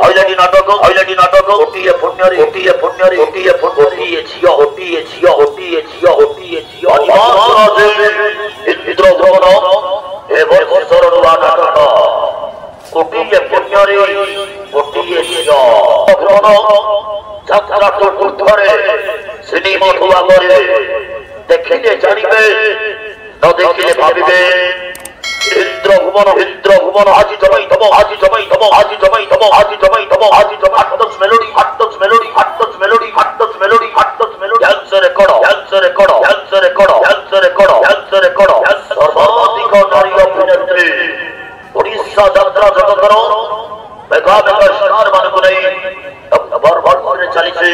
हईलाटी नाटक ओटिए पुण्यरे ओटिए पुण्यरे ओटिए ओटिए झियो ओटिए झियो ओटिए झियो ओटिए झियो इंद्र भुवन एवं वर्षर नुआ नाटक ओटिए पुण्यरे ओटिए झियो भुवन যাত্রা তো ঊর্ধ্বরে সিনেমা ধোয়া করে দেখিলে জানিবে না দেখিলে ভাবিবে इंद्र भुवन আজি জমাই তব আজি জমাই তব আজি জমাই তব আজি জমাই তব আজি জমা হাটদস মেলোডি হাটদস মেলোডি হাটদস মেলোডি হাটদস মেলোডি হাটদস মেলোডি ক্যান্সারে করো ক্যান্সারে করো ক্যান্সারে করো ক্যান্সারে করো ক্যান্সারে করো সর্বাধিক নারী অভিনেত্রী ওড়িশা যাত্রা জগতর মেগা মেগা স্টার মানকু নেই बरबाद करने चली से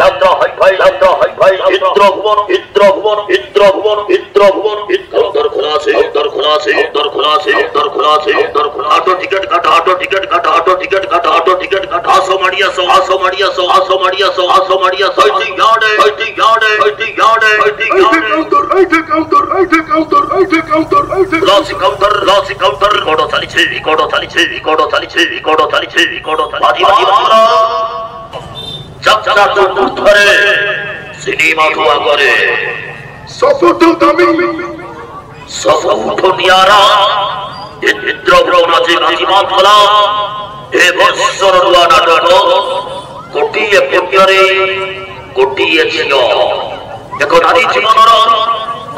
यात्रा हाई भाई इंद्र भुवन इंद्र भुवन इंद्र भुवन इंद्र भुवन अंदर खुला से अंदर खुला से अंदर खुला से अंदर खुला से अंदर खुला ऑटो टिकट काट ऑटो टिकट काट ऑटो टिकट काट ऑटो टिकट काट आसो माड़िया सो आसो माड़िया सो आसो माड़िया सो आसो माड़िया सो आई यार्ड लॉसी काउंटर रिकॉर्ड चली छे रिकॉर्ड चली छे रिकॉर्ड चली छे रिकॉर्ड चली छे रिकॉर्ड चली যাত্রা তো ঊর্ধ্বরে সিনেমা ধোয়া করে সফট দামি সফট নিয়ারা ইন্দ্র ভুবন আছে গাজিমা খোলা এ বৎসর নুয়া নাটক কোটিয়ে পুণ্যরে কোটিয়ে ঝিও দেখো নারী জীবনর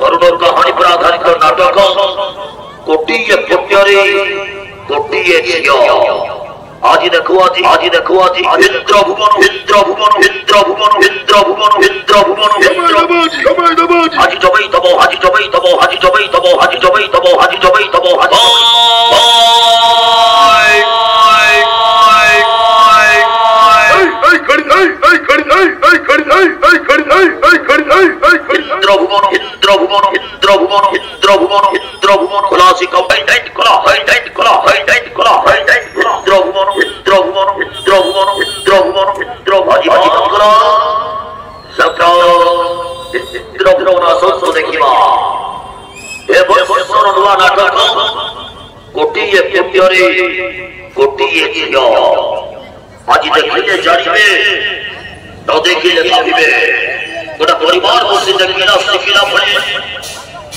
করুণ কাহিনী पर आधारित नाटक कोटिये पुण्यरे कोटिये झियो आज देखो आज इंद्र भुवन इंद्र भुवन इंद्र भुवन इंद्र भुवन इंद्र भुवन आज जबई तब आज जबई तब आज जबई तब आज जबई तब आज जबई तब आज इंद्र भुवन इंद्र भुवन इंद्र भुवन इंद्र भुवन इंद्र भुवन खुलासी का हाईलाइट खुला हाईलाइट खुला हाईलाइट खुला हाईलाइट खुला इंद्र भुवन इंद्र भुवन इंद्र भुवन इंद्र भुवन इंद्र भाजी भाजी खुला सत्रा इंद्र भुवन संस्थ देखिबा ए वर्षर नुआ नाटक कोटिये पुण्यरे कोटिये झियो आज देखिले जानिबे न देखिले भाबिबे गोटा परिवार बसी देखिला शिखिला भली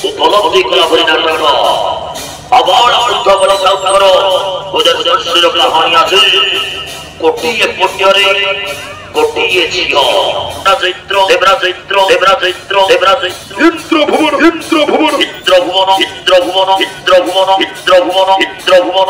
उपलब्धि कला भली नाटक आबाल वृद्ध बड़ी साउथर ओजर दर्शर कहानी আছে कोटिये पुण्यरे कोटिये झियो चैत्र देवरा चैत्र देवरा चैत्र देवरा चैत्र इंद्र भुवन इंद्र भुवन इंद्र भुवन इंद्र भुवन इंद्र भुवन इंद्र भुवन इंद्र भुवन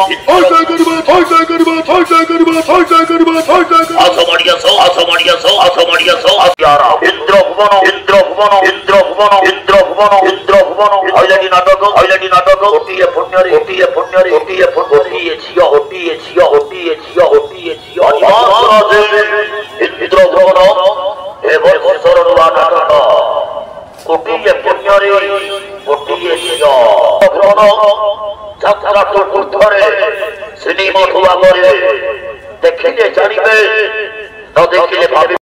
आसो माड़िया सो आसो माड़िया सो आसो माड़िया सो यारा इंद्र भुवन इंद्र भुवन इंद्र भुवन इंद्र भुवन इंद्र भुवन हईलाटी नाटक ओटिये पुण्यरे ओटिये पुण्यरे ओटिये ओटिये झियो ओटिये झियो ओटिये झियो ओटिये झियो इंद्र भुवन एवं वर्षर नुआ नाटक कोटिये पुण्यरे कोटिये झियो भुवन যাত্রা তো ঊর্ধ্বরে সিনেমা ধোয়া করে দেখিলে জানিবে না দেখিলে ভাবিবে।